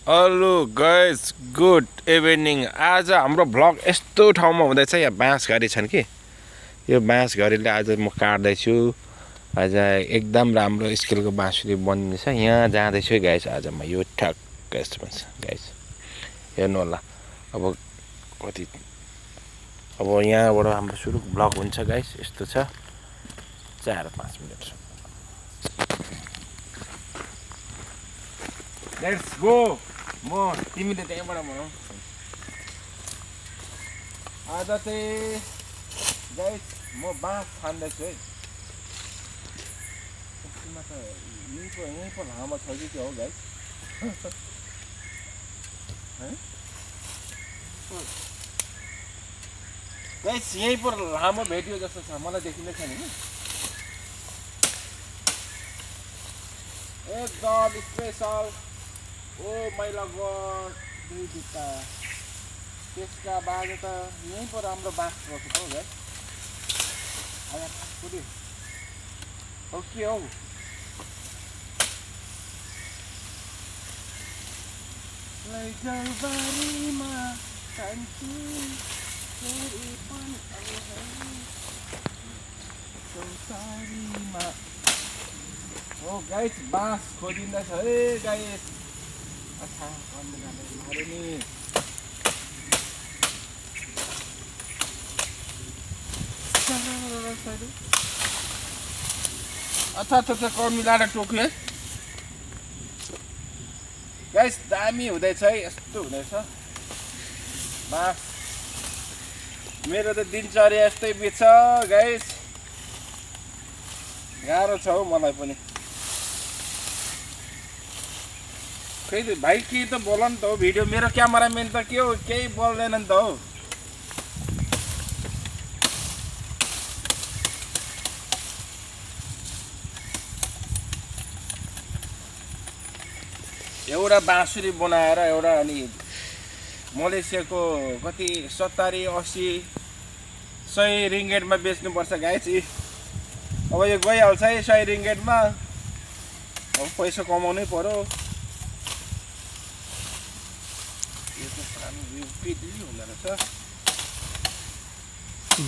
Hello guys good evening. आज हाम्रो vlog यस्तो ठाउँमा हुँदैछ। यहाँ बाँसघरी छन् कि यो बाँसघरीले आज म काट्दैछु। आज एकदम राम्रो स्केलको बाँसुरी बनिँदैछ। यहाँ जाँदैछु गाइस आज म यो ठ्याक्क यस्तोमा छ गाइस, हेर्नु होला। अब कति अब यहाँबाट हाम्रो सुरु भ्लग हुन्छ गाइस। यस्तो छ 4-5 मिनट। Let's go. म तिमीले त्यहीँबाट भनौ। आज चाहिँ गाइस म बाँस खान्दैछु है। यसमा त यहीँ पो लामो छ कि के हो गाइस? गाइस यहीँ पो लामो भेटियो जस्तो छ, मलाई देखिँदै छ नि। एकदम स्पेसल। ओ मैला गड दुई जुत्ता। त्यसका बाद त यहीँ पो राम्रो बाँस बसेको हौ गाइस। आया कुदी हौ के हौ? लैजाउबारीमा कान्छु फेरि पनि चौतारीमा। हो गाइस बाँस खोजिँदैछ है गाइस। अच्छा मारे नि। अच्छा कम मिलाएर टोक्यो है गाइस। दामी हुँदैछ है, यस्तो हुँदैछ बाँस। मेरो त दिनचर्या यस्तै बित्छ गाइस। गाह्रो छ हौ मलाई पनि। खै भाइ के त बोल नि त हौ। भिडियो मेरो क्यामेराम्यान त के हो, केही बोल्दैन नि त हौ। एउटा बाँसुरी बनाएर एउटा अनि मलेसियाको कति 70-80 100 रिङ्गेटमा बेच्नुपर्छ गाइस। अब यो गइहाल्छ है 100 रिङ्गेटमा। अब पैसा कमाउनै पर्यो। यो त हुँदो रहेछ।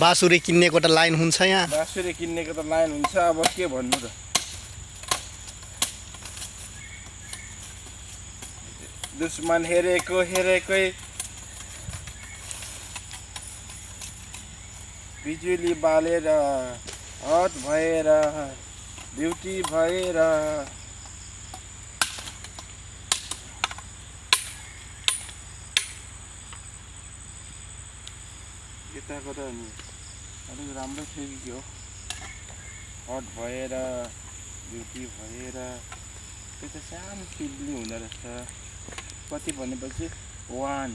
बाँसुरी किन्नेको त लाइन हुन्छ यहाँ। बाँसुरी किन्नेको त लाइन हुन्छ। अब के भन्नु र। दुश्मन हेरेकै बिजुली बालेर हट भएर ब्युटी भएर। यताको त नि अलिक राम्रो थियो कि के हो। हट भएर ब्युटी भएर त्यो त सानो सिल्ली हुँदो रहेछ। कति भनेपछि 1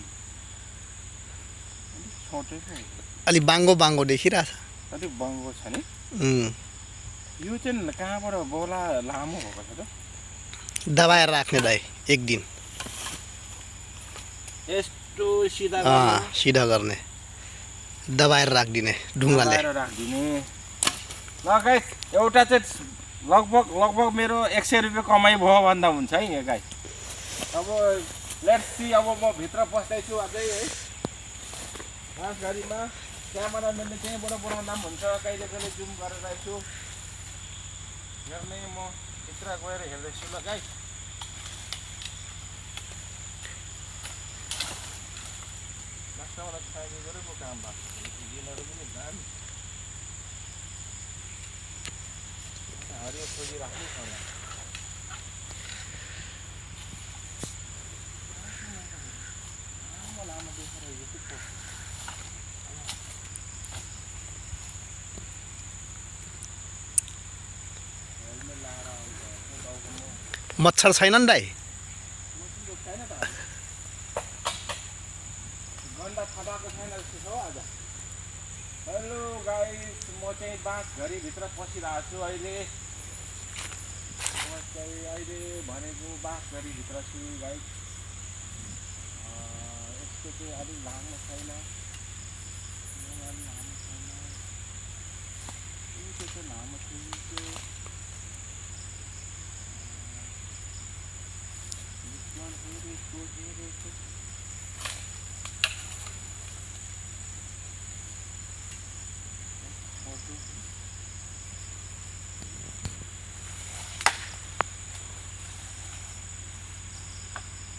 अलिक छोटै पो अलि बाङ्गो देखिरहेछ। अलिक बङ्गो छ नि। यो चाहिँ कहाँबाट बोला लामो भएको छ त? दबाएर राख्ने दाइ एक दिन। यस्तो सिधा सिधा गर्ने दबाएर राखिदिने ढुङ्गाले राखिदिने। ल गाइस एउटा चाहिँ लगभग मेरो 100 रुपियाँ कमाइ भयो भन्दा हुन्छ है यो गाइस। अब लेट्स सी। अब म भित्र पस्दैछु अझै है बाँसघरीमा। क्यामेराम्यानले त्यहीँबाट बनाउँदा पनि हुन्छ। कहिले कहिले जुम गरेर राख्छु हेर्ने। म भित्र गएर हेर्दैछु ल गाइस। लास्टबाट खाइदियो गरे पो काम भएको। गिलहरू पनि दामी हरियो खोजिराख्नु पर्यो। लामो देखेर यो के मच्छर छैनन् दाइ? छैन त गन्दा थपाएको छैन जस्तो छ हौ आज। हेलो गाइस म चाहिँ बाँसघरीभित्र पसिरहेको छु अहिले। म चाहिँ अहिले भनेको बाँसघरीभित्र छु गाइस। यसको चाहिँ अलिक लामो छैन। त्यो चाहिँ लामो छ।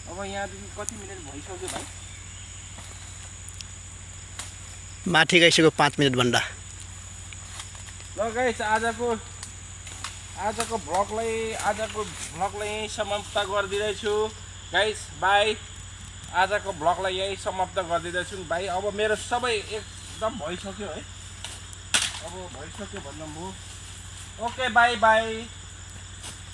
अब यहाँदेखि कति मिनट भइसक्यो भाइ माथि गइसक्यो 5 मिनट भन्दा ल गाइस आजको भ्लगलाई यहीँ समाप्त गरिदिँदैछु गाइस बाई आजको भ्लगलाई यहीँ समाप्त गरिदिँदैछु भाइ अब मेरो सबै एकदम भइसक्यो है अब भइसक्यो भन्दा म ओके बाई बाई